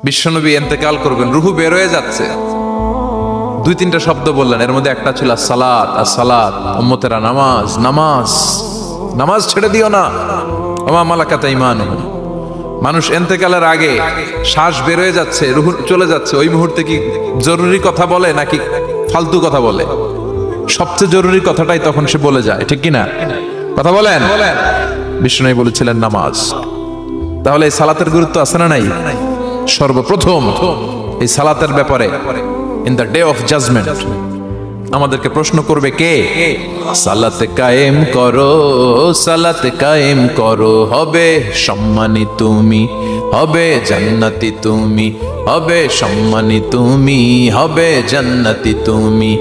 বিশ্বনবী ইন্তেকাল করবেন, রুহু বের হয়ে যাচ্ছে, দুই তিনটা শব্দ বললেন, এর মধ্যে একটা ছিল সালাত। আর সালাত উম্মতেরা নামাজ, নামাজ, নামাজ ছেড়ে দিও না, ওমা মালাকাত আইমানুহুম। মানুষ ইন্তেকালের আগে শ্বাস বের হয়ে যাচ্ছে, রুহু চলে যাচ্ছে, ওই মুহূর্তে কি জরুরি কথা বলে নাকি ফালতু কথা বলে? সবচেয়ে জরুরি কথাটাই তখন সে বলে যায়, ঠিক কিনা? কথা বলেন। বিষ্ণু বলেছিলেন নামাজ। তাহলে এই সালাতের গুরুত্ব আছে না নাই? সর্বপ্রথম এই সালাতের ব্যাপারে in the day of judgement আমাদেরকে প্রশ্ন করবে কে? সালাতে কায়েম করো, সালাতে কায়েম করো, হবে সম্মানী তুমি, হবে জান্নাতি তুমি, হবে সম্মানী তুমি, হবে জান্নাতি তুমি।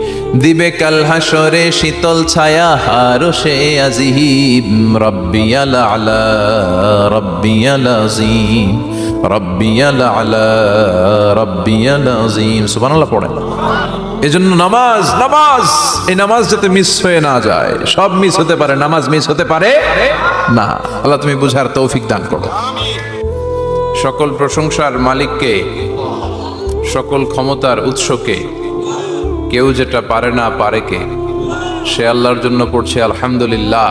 দিবে কাল হাসরে শীতল ছায়া হারশে আজিম, রব্বিয়াল আলা, রব্বিয়াল আযীম, রব্বিয়াল আলা, রব্বিয়াল আযীম। সুবহানাল্লাহ পড়েন। এজন্য নামাজ, নামাজ, এই নামাজ যাতে মিস হয়ে না যায়। সব মিস হতে পারে, নামাজ মিস হতে পারে না। আল্লাহ তুমি বুঝার তৌফিক দান করো। সকল প্রশংসার মালিককে, সকল ক্ষমতার উৎসকে, কেউ যেটা পারে না পারে কে? সে আল্লাহর জন্য পড়ছে আলহামদুলিল্লাহ।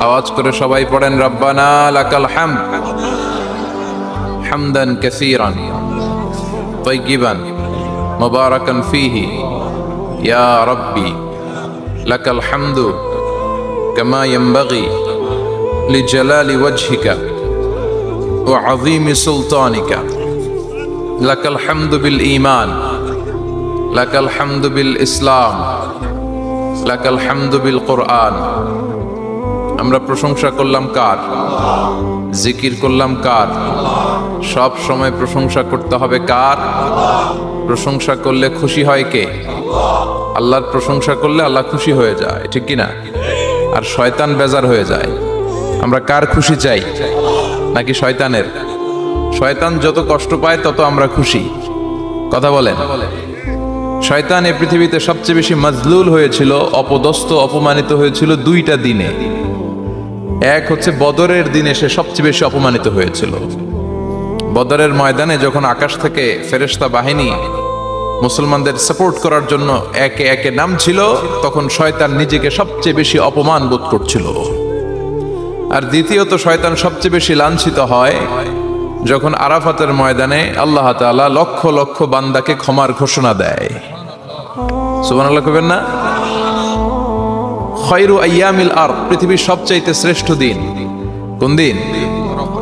আওয়াজ করে সবাই পড়েন রব্বানা লাকাল হামদ, হামদান কাসীরান তাইয়িবান মুবারাকান ফীহি, ইয়া রাব্বি লাকাল হামদু কামা ইয়ানবাগি লিজালালি ওয়াজহিকা ওয়া আযীমি সুলতানিকা। লাকাল হামদু বিল ঈমান, লাকাল হামদু বিল ইসলাম, লাকাল হামদু বিল কুরআন। আমরা প্রশংসা করলাম কার? জিকির করলাম কার? সব সময় প্রশংসা করতে হবে কার? প্রশংসা করলে খুশি হয় কে? আল্লাহর প্রশংসা করলে আল্লাহ খুশি হয়ে যায়, ঠিক কিনা? আর শয়তান বেজার হয়ে যায়। আমরা কার খুশি চাই? নাকি শয়তানের? শয়তান যত কষ্ট পায় তত আমরা খুশি। কথা বলেন। শয়তান এই পৃথিবীতে সবচেয়ে বেশি মাজলুল হয়েছিল, অপদস্থ, অপমানিত হয়েছিল দুইটা দিনে। এক হচ্ছে বদরের দিনে সে সবচেয়ে বেশি অপমানিত হয়েছিল। বদরের ময়দানে যখন আকাশ থেকে ফেরেশতা বাহিনী মুসলমানদের সাপোর্ট করার জন্য একে একে নামছিল, তখন শয়তান নিজেকে সবচেয়ে বেশি অপমান বোধ করছিল। আর দ্বিতীয়ত শয়তান সবচেয়ে বেশি লাঞ্ছিত হয় যখন আরাফাতের ময়দানে আল্লাহ তাআলা লক্ষ লক্ষ বান্দাকে ক্ষমার ঘোষণা দেয়। সুবহানাল্লাহ কইবেন না? খায়রু আইয়ামিল আরদ, পৃথিবীর সবচাইতে শ্রেষ্ঠ দিন কোন দিন?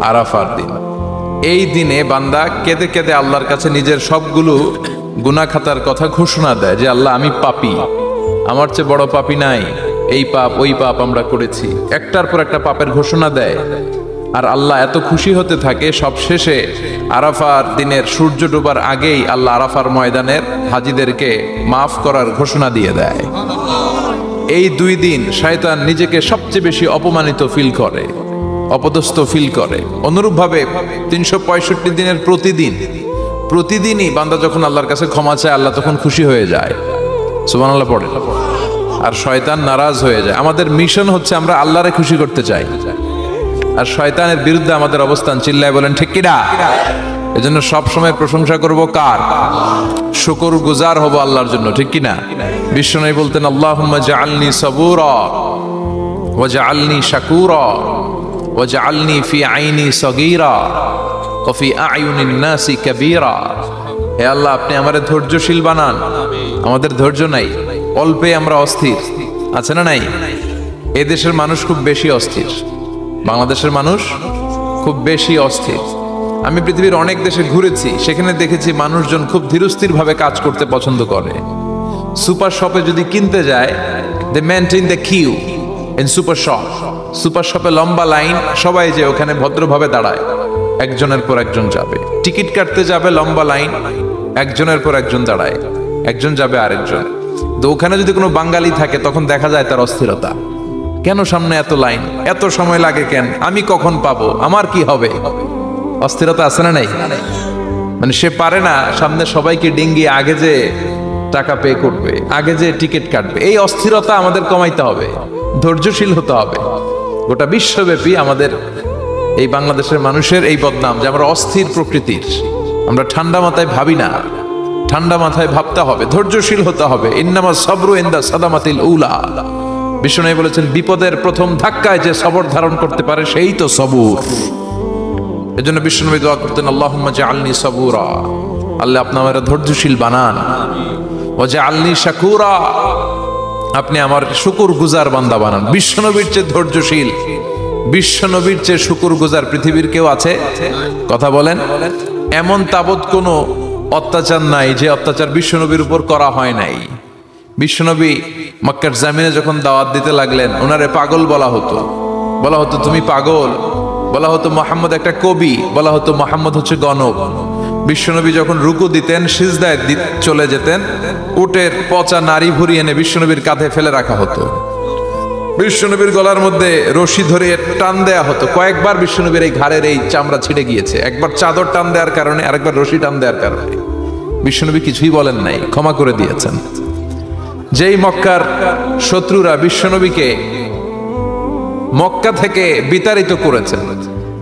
আরাফার দিন। এই দিনে বান্দা কেঁদে কেঁদে আল্লাহর কাছে নিজের সবগুলো গুনাহ খাতার কথা ঘোষণা দেয় যে আল্লাহ আমি পাপী, আমার চেয়ে বড় পাপী নাই, এই পাপ ওই পাপ আমরা করেছি। একটার পর একটা পাপের ঘোষণা দেয়। আর আল্লাহ এত খুশি হতে থাকে, সব শেষে আরাফার দিনের সূর্য ডোবার আগেই আল্লাহ আরাফার ময়দানের হাজীদেরকে মাফ করার ঘোষণা দিয়ে দেয়। এই দুই দিন শয়তান নিজেকে সবচেয়ে বেশি অপমানিত ফিল করে, অপদস্থ ফিল করে। অনুরূপভাবে 365 দিনের প্রতিদিনই বান্দা যখন আল্লাহর কাছে ক্ষমা চায়, আল্লাহ তখন খুশি হয়ে যায়। সুবহানাল্লাহ পড়ে। আর শয়তান নারাজ হয়ে যায়। আমাদের মিশন হচ্ছে আমরা আল্লাহরে খুশি করতে চাই, আর শয়তানের বিরুদ্ধে আমাদের অবস্থান। চিল্লায় বলেন ঠিক কিনা? এজন্য সব সময় প্রশংসা করব কার? শুকর গুজার হব আল্লাহর জন্য, ঠিক কিনা? বিশ্বনবী বলতেন আল্লাহুম্মা জাআলনি সাবুরা ওয়া জাআলনি শাকুরা ওয়া জাআলনি ফি আইনি সগীরা ওয়া ফি আয়ুনিন নাসি কাবীরা। হে আল্লাহ, আপনি আমারে ধৈর্যশীল বানান। আমাদের ধৈর্য নাই, অল্পে আমরা অস্থির। আছে না নাই? এই দেশের মানুষ খুব বেশি অস্থির, বাংলাদেশের মানুষ খুব বেশি অস্থির। আমি পৃথিবীর অনেক দেশে ঘুরেছি, সেখানে দেখেছি মানুষজন খুব ধীরস্থির ভাবে কাজ করতে পছন্দ করে। সুপার শপে যদি কিনতে যায়, they maintain the queue in super shop. Super শপে লম্বা লাইন, সবাই যে ওখানে ভদ্রভাবে দাঁড়ায়, একজনের পর একজন যাবে। টিকিট কাটতে যাবে, লম্বা লাইন, একজনের পর একজন দাঁড়ায়, একজন যাবে আরেকজন। তো ওখানে যদি কোনো বাঙালি থাকে তখন দেখা যায় তার অস্থিরতা। কেন সামনে এত লাইন, এত সময় লাগে কেন, আমি কখন পাবো, আমার কি হবে? অস্থিরতা আছে না নাই? মানে সে পারে না সামনে সবাইকে ডিঙ্গিয়ে আগে যে টাকা পে করবে, আগে যে টিকিট কাটবে। এই অস্থিরতা আমাদের কমাইতে হবে, ধৈর্যশীল হতে হবে। গোটা বিশ্বব্যাপী আমাদের এই বাংলাদেশের মানুষের এই বদনাম যে আমরা অস্থির প্রকৃতির। আমরা ঠান্ডা মাথায় ভাবি না, ঠান্ডা মাথায় ভাবতে হবে, ধৈর্যশীল হতে হবে। ইন্নামা সাবরু ইনদা সাদামাতিল উলা, বিষ্ণু বলেছেন বিপদের প্রথম ধাক্কায় যে সবর ধারণ করতে পারে সেই তো সবুর। এজন্য বিষ্ণু দোয়া করতেন, আল্লাহুম্মা জাআলনি সাবুরা, আল্লাহ আপনি আমারে ধৈর্যশীল বানান, ওয়া জাআলনি শাকুরা, আপনি আমার শুকরগুজার বান্দা বানান। বিশ্বনবীর চেয়ে ধৈর্যশীল, বিশ্বনবীর চেয়ে শুকরগুজার পৃথিবীর কেউ আছে? কথা বলেন। এমন তাবৎ কোনো অত্যাচার নাই যে অত্যাচার বিশ্বনবীর উপর করা হয় নাই। বিশ্বনবী মক্কার জামিনে যখন দাওয়াত দিতে লাগলেন, ওনারে পাগল বলা হতো, বলা হতো তুমি পাগল, বলা হতো মুহাম্মদ একটা কবি, বলা হতো মুহাম্মদ হচ্ছে গণক। বিশ্বনবী যখন রুকু দিতেন, সিজদায় চলে যেতেন, উটের পচা নারী ভুরি এনে বিশ্বনবীর কাঁধে ফেলে রাখা হতো। বিশ্বনবীর গলার মধ্যে রশি ধরে টান দেয়া হতো। কয়েকবার বিশ্বনবীর এই ঘাড়ের এই চামড়া ছিঁড়ে গিয়েছে, একবার চাদর টান দেওয়ার কারণে, আরেকবার রশি টান দেওয়ার কারণে। বিশ্বনবী কিছুই বলেন নাই, ক্ষমা করে দিয়েছেন। যেই মক্কার শত্রুরা বিশ্বনবীকে মক্কা থেকে বিতাড়িত করেছেন,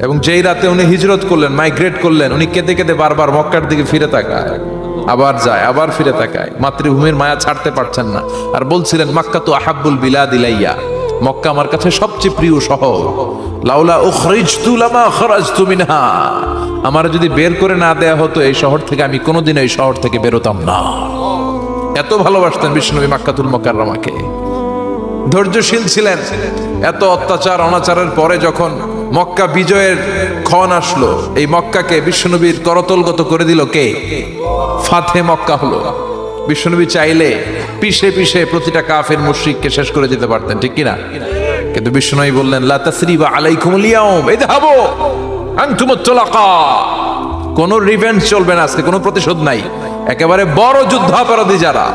এবং যেই রাতে উনি হিজরত করলেন, মাইগ্রেট করলেন, উনি কেঁদে কেঁদে বারবার মক্কার দিকে ফিরে তাকায়, আবার যায়, আবার ফিরে তাকায়, মাতৃভূমির মায়া ছাড়তে পারছেন না। আর বলছিলেন, মাক্কা তো আহাব্বুল বিলাদ ইলাইয়া, মক্কা আমার কাছে সবচেয়ে প্রিয় শহর। লাউলা উখরিজতু লামা খরাজতু মিনহা, আমার যদি বের করে না দেয়া হতো এই শহর থেকে, আমি কোনোদিন এই শহর থেকে বেরোতাম না। এত ভালোবাসতেন বিশ্বনবী মক্কাতুল মুকাররমাকে, ধৈর্যশীল ছিলেন। এত অত্যাচার অনাচারের পরে যখন মক্কা বিজয়ের ক্ষণ আসলো, এই মক্কাকে বিশ্বনবীর করতলগত করে দিল কে? ফাতে মক্কা হলো। বিশ্বনবী চাইলে পিষে পিষে প্রতিটা কাফের মুশরিককে শেষ করে দিতে পারতেন, ঠিক কিনা? কিন্তু বিশ্বনবী বললেন, লা তাসরিবা আলাইকুমুল ইয়াউম ইযহাবু আনতুমুত তুলাকা, কোনো রিভেঞ্জ চলবে না আজকে, কোনো প্রতিশোধ নাই। একেবারে বড় যুদ্ধাপরাধী যারা,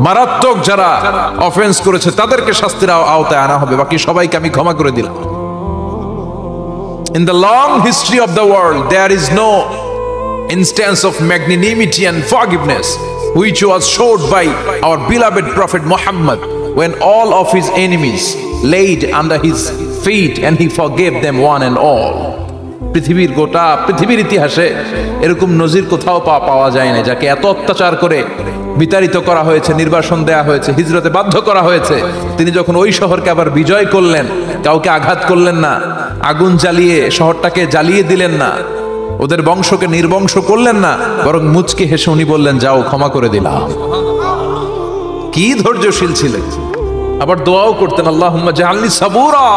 মারাত্মক যারা অফেন্স করেছে, তাদেরকে শাস্তির আওতায় আনা হবে, বাকি সবাইকে আমি ক্ষমা করে দিলাম। In the long history of the world, there is no instance of magnanimity and forgiveness which was showed by our beloved Prophet Muhammad when all of his enemies laid under his feet and he forgave them one and all. পৃথিবীর গোটা পৃথিবীর ইতিহাসে এরকম নজির কোথাও পাওয়া যায় না, যাকে এত অত্যাচার করে বিতাড়িত করা হয়েছে, নির্বাসন দেয়া হয়েছে, হিজরতে বাধ্য করা হয়েছে। তিনি যখন ওই শহরকে আবার বিজয় করলেন, কাউকে আঘাত করলেন না, আগুন জ্বালিয়ে শহরটাকে জ্বালিয়ে দিলেন না, ওদের বংশকে নির্বংশ করলেন না, বরং মুচকি হেসে উনি বললেন, যাও ক্ষমা করে দিলাম। কি ধৈর্যশীল ছিলেন। আবার দোয়াও করতেন, আল্লাহুম্মা জাআলনি সাবুরা,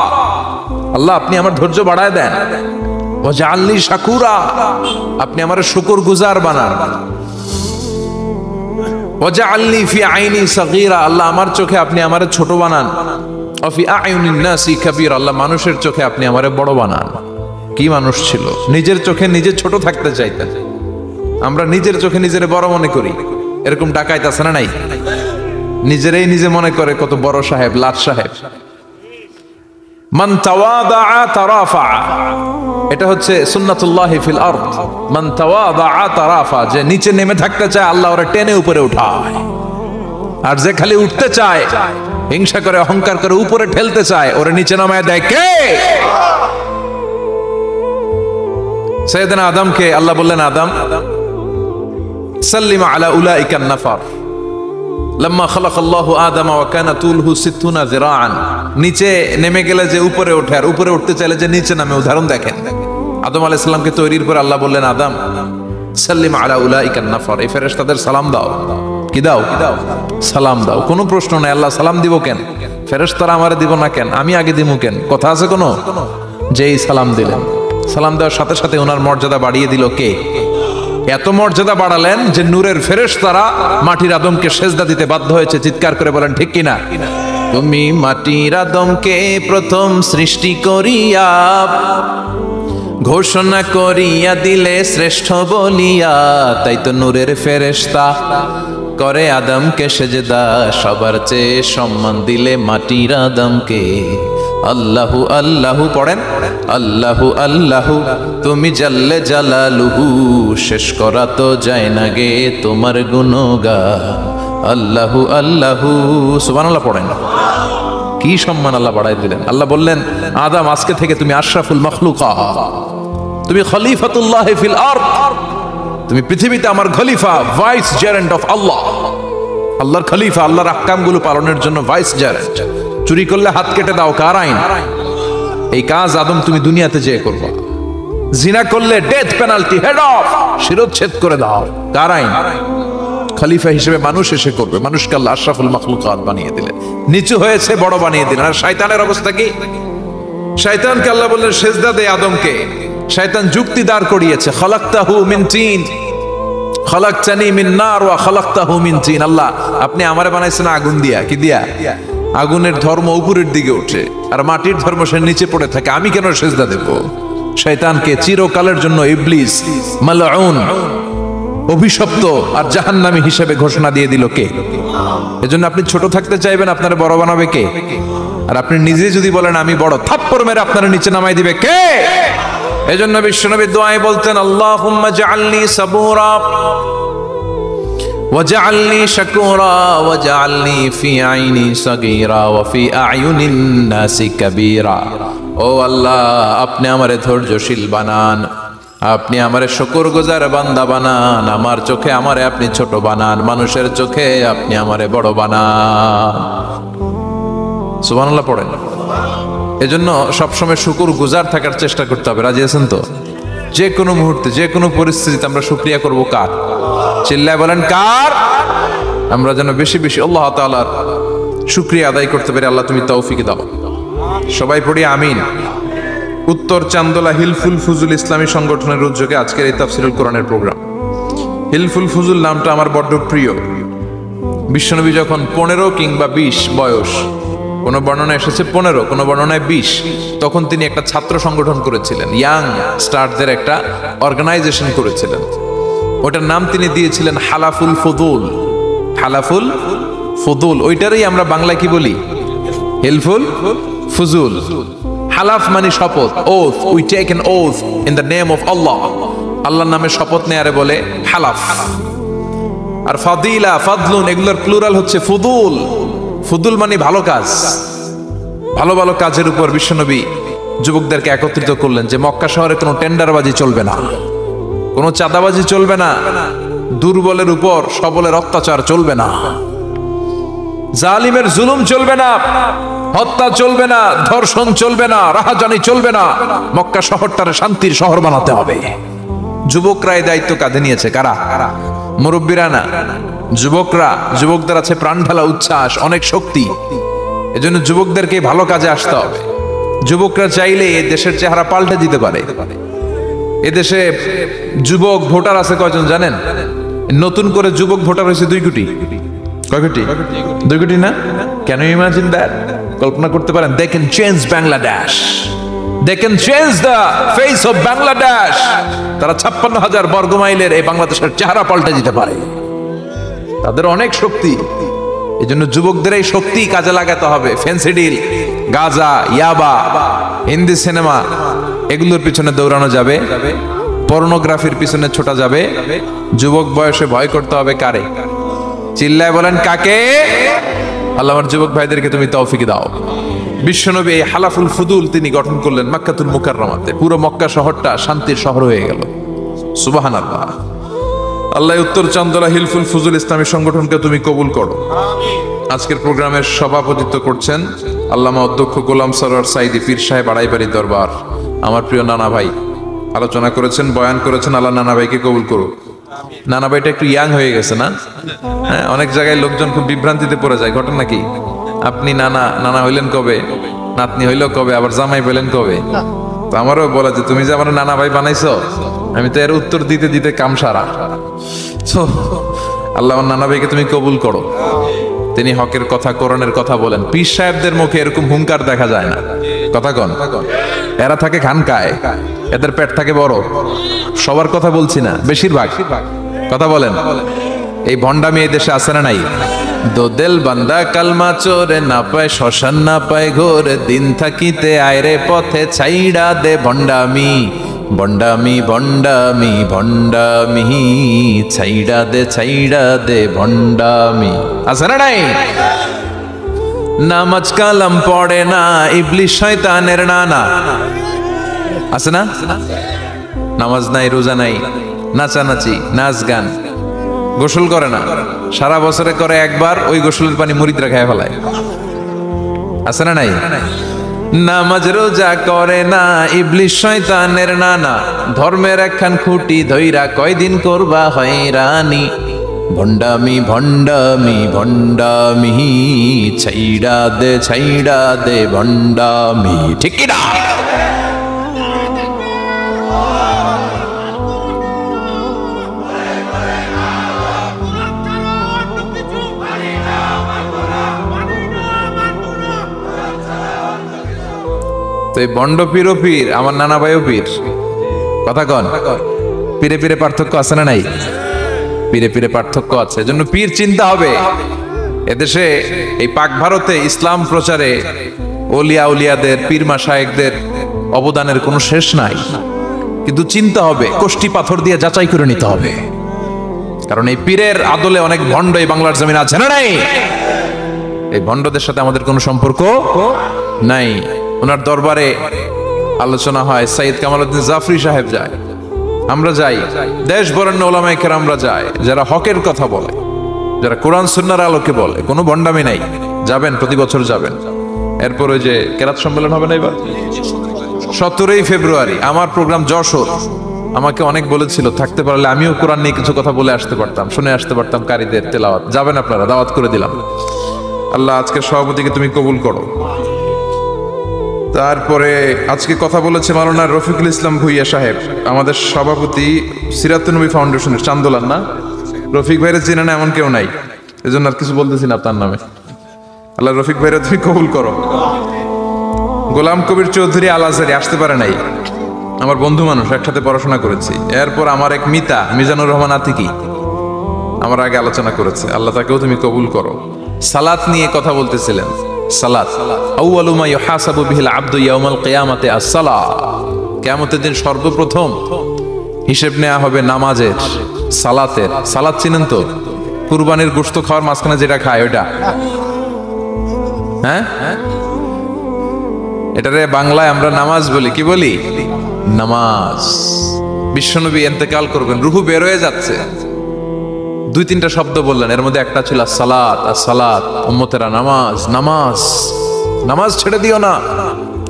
আল্লাহ আপনি আমার ধৈর্য বাড়ায় দেন, ওয়া জাআলনি শাকুরা, আপনি আমার শুকরগুজার বানান, ওয়া জাআলনি ফি আইনি সাগীরা, আল্লাহ আমার চোখে আপনি আমারে ছোট বানান, ওয়া ফি আয়ুনিন নাসি কাবীরা, আল্লাহ মানুষের চোখে আপনি আমারে বড় বানান। কি মানুষ ছিল, নিজের চোখে নিজে ছোট থাকতে চাইতেন। আমরা নিজের চোখে নিজের বড় মনে করি, এরকম ডাকাইত আছে না নাই? নিজেরাই নিজে মনে করে কত বড় সাহেব, লাট সাহেব। মান তাওয়াদা তারাফা, এটা হচ্ছে সুন্নাতুল্লাহি ফিল আরদ। মান তাওয়াদা তারাফা, যে নিচে নেমে থাকতে চায় আল্লাহ ওরে টেনে উপরে উঠায়, আর যে খালি উঠতে চায়, হিংসা করে অহংকার করে উপরে ঠেলতে চায়, ওরে নিচে নামায় দেয় কে? সাইয়েদনা আদমকে আল্লাহ বললেন, আদম সাল্লিমা আলা উলাইকান নাফার লাম্মা খালাকাল্লাহু আদামা ওয়া কানা তুলহু 60 যিরাআন। নিচে নেমে গেলে যে উপরে ওঠে, আর উপরে উঠতে চাইলে যে নিচে নামে, উদাহরণ দেখেন। আদম আলাইহিস সালামকে তৈরির পর আল্লাহ বললেন, আদম সাল্লিমা আলা উলাইকান নাফার, এই ফেরেশতাদের সালাম দাও। কি দাও? সালাম দাও। কোনো প্রশ্ন নাই, আল্লাহ সালাম দিব কেন? ফেরেশতারা আমারে দিব না কেন? আমি আগে দিব কেন? কথা আছে কোনো? যেই সালাম দিলেন, সালাম দেওয়ার সাথে সাথে ওনার মর্যাদা বাড়িয়ে দিল কে? এত মর্যাদা বাড়ালেন যে নূরের ফেরেশতারা মাটির আদমকে সেজদা দিতে বাধ্য হয়েছে। চিৎকার করে বলেন ঠিক কিনা? তুমি মাটির আদমকে প্রথম সৃষ্টি করিয়া ঘোষণা করিয়া দিলে শ্রেষ্ঠ বলিয়া, তাই তো নূরের ফেরেশতা করে আদমকে সেজদা, সবার চেয়ে সম্মান দিলে মাটির আদমকে। আল্লাহু আল্লাহু পড়েন, আল্লাহু আল্লাহু তুমি জাল্লে জালালুহু, শেষ করা তো যায় না গে তোমার গুণগান। আল্লাহু আল্লাহু, সুবহানাল্লাহ পড়েন। কি সম্মান আল্লাহ বাড়াই দিলেন। আল্লাহ বললেন, আদম আজকে থেকে তুমি আশরাফুল মাখলুকাত, তুমি খলিফাতুল্লাহ ফিল আরদ, তুমি পৃথিবীতে আমার খলিফা, ভাইস জেরেন্ট অফ আল্লাহ, আল্লাহর খলিফা, আল্লাহর আহকামগুলো পালনের জন্য ভাইস জেরেন্ট। চুরি করলে হাত কেটে দাও, কার আইন? এই কাজ আদম তুমি দুনিয়াতে যেয়ে করবা। জিনা করলে ডেথ পেনাল্টি, হেড অফ, শিরচ্ছেদ করে দাও, কার আইন? খলিফা হিসেবে মানুষ এসে করবে। মানুষকে আল্লাহ আশরাফুল মাখলুকাত বানিয়ে দিলেন, নিচু হয়েছে বড় বানিয়ে দিলেন। আর শয়তানের অবস্থা কি? শয়তানকে আল্লাহ বললেন সেজদা দে আদমকে। শয়তান যুক্তি দাঁড় করিয়েছে, খালাকতাহু মিন তিন খালাকতানি মিন নার ওয়া খালাকতাহু মিন তিন। আল্লাহ আপনি আমারে বানাইছেন আগুন দিয়া, কি দিয়া? আগুনের ধর্ম উপরের দিকে ওঠে আর মাটির ধর্ম সে নিচে পড়ে থাকে, আমি কেন সেজদা দেব? শয়তানকে চিরকালের জন্য ইবলিস মালউন, অভিশপ্ত আর জাহান্নামী হিসেবে ঘোষণা দিয়ে দিল কে? এজন্য আপনি ছোট থাকতে চাইবেন, আপনারা বড় বানাবে কে? আর আপনি নিজে যদি বলেন আমি বড়, থাপ্পড় মেরে আপনারা নিচে নামাই দিবে কে? এজন্য বিশ্বনবী দোয়ায় বলতেন, আল্লাহুম্মা জাআলনি সাবুরা ওয়াজআলনি শাকুরা ওয়াজআলনি ফি আইনি সাগীরা ওয়া ফি আ'য়ুনিন নাসি কাবীরা। ও আল্লাহ, আপনি আমারে ধৈর্যশীল বানান, আপনি আমারে শুকরগুজার বান্দা বানান, আমার চোখে আমারে আপনি ছোট বানান, মানুষের চোখে আপনি আমারে বড় বানান। সুবহানাল্লাহ পড়েন। এজন্য সবসময় শুকরগুজার থাকার চেষ্টা করতে হবে। রাজি আছেন তো? যে কোনো মুহূর্তে, যে কোনো পরিস্থিতিতে আমরা শুকরিয়া করব কার? চিল্লায় বলেন কার? আমরা যেন বেশি বেশি আল্লাহ তাআলার শুকরিয়া আদায় করতে পারি। আল্লাহ তুমি তৌফিক দাও। সবাই পড়ি আমিন। উত্তর চান্দোলা হিলফুল ফুজুল ইসলামী সংগঠনের উদ্যোগে আজকের এই তাফসীরুল কোরআনের প্রোগ্রাম। হিলফুল ফুজুল নামটা আমার বড্ড প্রিয়। বিশ্বনবী যখন 15 কিংবা 20 বয়স, কোনো বর্ণনায় এসেছে 15, কোনো বর্ণনায় 20, তখন তিনি একটা ছাত্র সংগঠন করেছিলেন, ইয়াং স্টারদের একটা অর্গানাইজেশন করেছিলেন। ওটার নাম তিনি দিয়েছিলেন হালাফুল ফুদুল। হালাফুল ফুদুল, ওইটারই আমরা বাংলায় কি বলি? হিলফুল ফুজুল। হালাফ মানে শপথ, oath, we take an oath in the name of Allah, আল্লাহর নামে শপথ নেয়ারে বলে হালাফ। আর ফাদিলা, ফাদলুন, এগুলোর প্লুরাল হচ্ছে ফুদুল। ফুদুল মানে ভালো কাজ। ভালো ভালো কাজের উপর বিশ্বনবী যুবকদেরকে একত্রিত করলেন যে মক্কা শহরে কোনো টেন্ডারবাজি চলবে না, কোনো চাঁদাবাজি চলবে না, দুর্বলের উপর সবলের অত্যাচার চলবে না, জালিমের জুলুম চলবে না, হত্যা চলবে না, ধর্ষণ চলবে না, রাহাজানি চলবে না। মক্কা শহরটারে শান্তির শহর বানাতে হবে। যুবকরা এই দায়িত্ব কাঁধে নিয়েছে। কারা? মুরব্বীরা না, যুবকরা। যুবকদের আছে প্রাণ ঢালা উচ্ছ্বাস, অনেক শক্তি। এজন্য যুবকদেরকে ভালো কাজে আসতে হবে। যুবকরা চাইলে এই দেশের চেহারা পাল্টে দিতে পারে। এদেশে যুবক ভোটার আছে কয়জন জানেন? নতুন করে যুবক ভোটার হয়েছে 2 কোটি। কয় কোটি? 2 কোটি না? Can you imagine that? কল্পনা করতে পারেন? They can change Bangladesh, they can change the face of Bangladesh. তারা 56,000 বর্গ মাইলের এই বাংলাদেশের চেহারা পাল্টে দিতে পারে। তাদের অনেক শক্তি। এই জন্য যুবকদের এই শক্তি কাজে লাগাতে হবে। ফেন্সিডিল, গাঁজা, ইয়াবা, হিন্দি সিনেমা, এগুলোর পিছনে দৌড়ানো যাবে, পর্নোগ্রাফির পিছনে ছোটা যাবে। যুবক বয়সে ভয় করতে হবে কারে? চিল্লায় বলেন কাকে? আল্লাহ আমার যুবক ভাইদেরকে তুমি তৌফিক দাও। বিশ্বনবী এই হালাফুল ফুদুল তিনি গঠন করলেন মক্কাতুল মুকাররমাতে। পুরো মক্কা শহরটা শান্তির শহর হয়ে গেল। সুবহানাল্লাহ। আল্লাহ উত্তর চান্দোলা হিলফুল ফুজুল ইসলামী সংগঠনকে তুমি কবুল করো। আজকের প্রোগ্রামের সভাপতিত্ব করছেন আল্লামা অধ্যক্ষ গোলাম সরোয়ার সাইদি পীর সাহেব আড়াইবাড়ি দরবার। আমার প্রিয় নানা ভাই আলোচনা করেছেন, বয়ান করেছেন। আল্লাহ নানা ভাইকে কবুল করো। নানা ভাইটা একটু ইয়াং হয়ে গেছে না? হ্যাঁ, অনেক জায়গায় লোকজন খুব বিভ্রান্তিতে পড়ে যায়। ঘটনা কি? আপনি নানা নানা হইলেন কবে, নাতনি হইল কবে, আবার জামাই পেলেন কবে? তো আমারও বলা যে তুমি যে আমার নানা ভাই বানাইছো, আমি তো এর উত্তর দিতে দিতে কাম সারা। তো আল্লাহ আমার নানা ভাইকে তুমি কবুল করো। তিনি হকের কথা, কোরআনের কথা বলেন। পীর সাহেবদের মুখে এরকম হুঙ্কার দেখা যায় না। কথা কন, এরা থাকে খানকায়, এদের পেট থাকে বড়। সবার কথা বলছি না, বেশিরভাগ কথা বলেন। এই ভণ্ডামি এই দেশে আছে না নাই? দোদেল বান্দা কালমা চোরে না পায় শ্মশান, না পায় ঘোর দিন থাকিতে আয়রে পথে ছাইড়া দে ভণ্ডামি, ভণ্ডামি ভণ্ডামি ভণ্ডামি, ছাইড়া দে ভণ্ডামি। আছে না নাই? নামাজ কালাম পড়ে না, ইবলিশ শয়তানের নানা। আছে না? নামাজ নাই, রোজা নাই, নাচানাচি, নাচ গান, গোসল করে না, সারা বছরে করে একবার, ওই গোসলের পানি মুরিদরা খায় ফেলায়। আছে না নাই? নামাজ রোজা করে না, ইবলিশ শয়তানের নানা, ধর্মের একখান খুঁটি ধইরা কয়দিন করবা হয়রানি। ভণ্ডামি ভণ্ডামি ভণ্ডামি, ছাইড়া দে ভণ্ডামি, ঠিক কি না? তো এই বন্ড পীর ও পীর, আমার নানা ভাইও পীর, কথা কন। পীরে পীরে পার্থক্য আছে না নাই? পীরে পীরে পার্থক্য আছে, এজন্য পীর চিন্তা হবে। এদেশে এই পাক ভারতে ইসলাম প্রচারে ওলিয়া উলিয়াদের, পীর মাশায়েখদের অবদানের কোনো শেষ নাই, কিন্তু চিন্তা হবে, কষ্টি পাথর দিয়ে যাচাই করে নিতে হবে। কারণ এই পীরের আদলে অনেক ভণ্ড এই বাংলার জমিন আছে না নাই? এই ভণ্ডদের সাথে আমাদের কোনো সম্পর্ক নাই। ওনার দরবারে আলোচনা হয়, সাইয়্যিদ কামালউদ্দিন জাফরি সাহেব যায়, আমরা যাই, দেশ বরেণ্য ওলামায়ে কেরামরা যায়, যারা হকের কথা বলে, যারা কোরআন সুন্নাহর আলোকে বলে, কোনো ভণ্ডামি নাই। যাবেন, প্রতি বছর যাবেন। এরপর ওই যে কেরাত সম্মেলন হবে না এবার 17 ফেব্রুয়ারি, আমার প্রোগ্রাম যশোর। আমাকে অনেক বলেছিল থাকতে পারলে আমিও কোরআন নিয়ে কিছু কথা বলে আসতে পারতাম, শুনে আসতে পারতাম কারীদের তেলাওয়াত। যাবেন আপনারা, দাওয়াত করে দিলাম। আল্লাহ আজকের সভাপতিকে তুমি কবুল করো। তারপরে আজকে কথা বলেছে মাওলানা রফিকুল ইসলাম ভুইয়া সাহেব, আমাদের সভাপতি সিরাতুন নবী ফাউন্ডেশনের চান্দোলার। না, রফিক ভাইয়ের চেনে না এমন কেউ নাই, এজন্য আর কিছু বলতেছি না আপনার নামে। আল্লাহ রফিক ভাইরা তুমি কবুল করো। গোলাম কবির চৌধুরী আল আজহারি আসতে পারে নাই, আমার বন্ধু মানুষ, একসাথে পড়াশোনা করেছি। এরপর আমার এক মিতা মিজানুর রহমান আতিকি আমার আগে আলোচনা করেছে, আল্লাহ তাকেও তুমি কবুল করো। সালাত নিয়ে কথা বলতেছিলেন, সালাত আউয়ালু মা ইউহাসাবু বিহিল আবদু ইয়াউমাল কিয়ামাতি আস-সালাত। কিয়ামতের দিন সর্বপ্রথম হিসেব নেওয়া হবে নামাজের, সালাতের। সালাত চিনেন তো? কুরবানির গোশত খাওয়ার মাঝখানে যেটা খায় ওইটা, হ্যাঁ, এটারে বাংলায় আমরা নামাজ বলি। কি বলি? নামাজ। বিশ্বনবী ইন্তেকাল করবেন, রূহ বের হয়ে যাচ্ছে, 2-3টা শব্দ বললেন, এর মধ্যে একটা ছিল সালাত। আর সালাত, উম্মতেরা নামাজ, নামাজ, নামাজ ছেড়ে দিও না।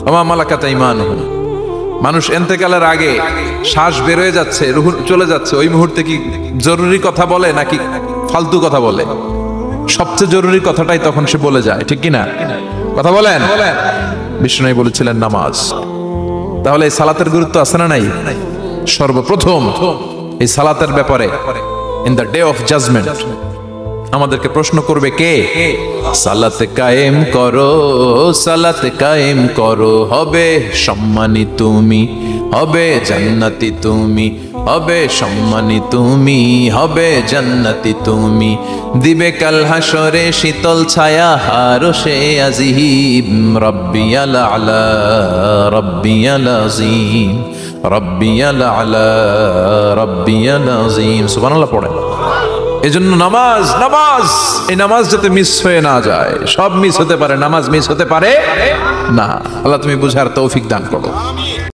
ওমা মালাকাত আইমানুহুম। মানুষ ইন্তেকালের আগে শ্বাস বের হয়ে যাচ্ছে, রূহ চলে যাচ্ছে, ওই মুহূর্তে কি জরুরি কথা বলে নাকি ফালতু কথা বলে? সবচেয়ে জরুরি কথাটাই তখন সে বলে যায়, ঠিক কি না? কথা বলেন। বিষ্ণু বলেছিলেন নামাজ। তাহলে এই সালাতের গুরুত্ব আছে না নাই? সর্বপ্রথম এই সালাতের ব্যাপারে in the day of judgement আমাদেরকে প্রশ্ন করবে কে? সালাত কায়েম করো, সালাত কায়েম করো, হবে সম্মানী তুমি, হবে জান্নাতি তুমি, হবে সম্মানী তুমি, হবে জান্নাতি তুমি। দিবে কাল হাসরে শীতল ছায়া আরশে আজিম। রব্বিয়াল আলা, রব্বিয়াল আযীম, রব্বিয়াল আলা, রব্বিয়াল আযীম। সুবহানাল্লাহ পড়েন। এজন্য নামাজ, নামাজ, এই নামাজ যাতে মিস হয়ে না যায়। সব মিস হতে পারে, নামাজ মিস হতে পারে না। আল্লাহ তুমি বুঝার তৌফিক দান করো।